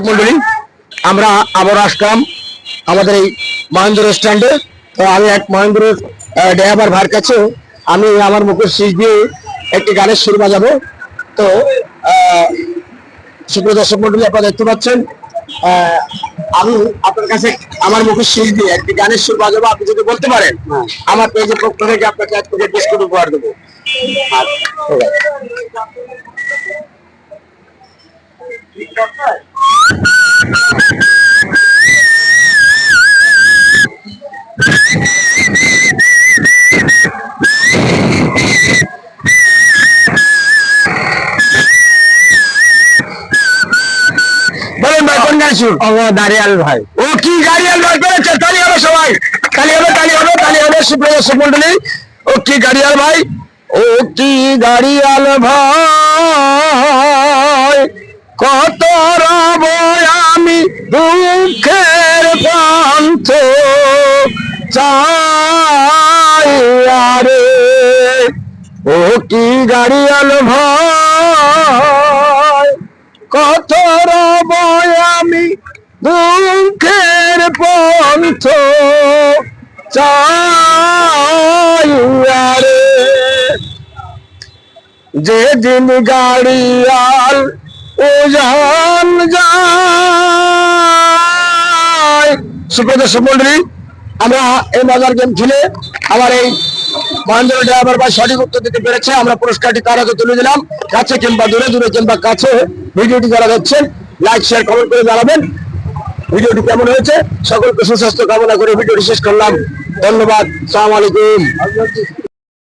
মন্ডলী, আমরা আবার আসলাম আমাদের এই মহেন্দ্র স্ট্যান্ডে। তো আমি এক মহেন্দ্র ড্রাইভার ভাইয়ের কাছে আমি আমার মুখের শীষ দিয়ে একটি গানের সুর বাজাবো। তো সুপ্রিয় দর্শক মন্ডলী, আপনারা দেখতে পাচ্ছেন আমি আপনার কাছে আমার মুখের শীষ দিয়ে একটি গানের সুর বাজাবো। আপনি যদি বলতে পারেন আমার পেজের পক্ষ থেকে আপনাকে এক প্যাকেট বিস্কুট উপহার দেবো। বলেন ভাই, কোন গান সুর? দাঁড়িয়াল ভাই। ও কি গাড়িয়াল ভাই পেরেছে, তালি হবে সবাই, তালি হবে, তালি হবে, তালি হবে। সুপ্রিয় দর্শক মন্ডলী, ও কি গাড়িয়াল ভাই, ও কি গাড়িয়াল ভাই, কত রব আমি দুঃখের পান্থ চাই আরে, ও কি গাড়িয়াল ভাই, কত রব আমি দুঃখের পন্থ চাই আরে, যেদিন গাড়িয়াল উজান যায়। সুপ্রিয় দর্শক মন্ডলী, আমরা এই মজার গেম খেলে আমার এই মহেন্দ্র ড্রাইভার ভাই সঠিক উত্তর দিতে পেরেছে। আমরা পুরস্কারটি তার হাতে তুলে দিলাম। কাছে কিংবা দূরে, দূরে কিংবা কাছে ভিডিওটি যারা দেখছেন লাইক শেয়ার কমেন্ট করে জানাবেন ভিডিওটি কেমন হয়েছে। সকলকে সুস্বাস্থ্য কামনা করে ভিডিওটি শেষ করলাম। ধন্যবাদ, আসসালামু আলাইকুম।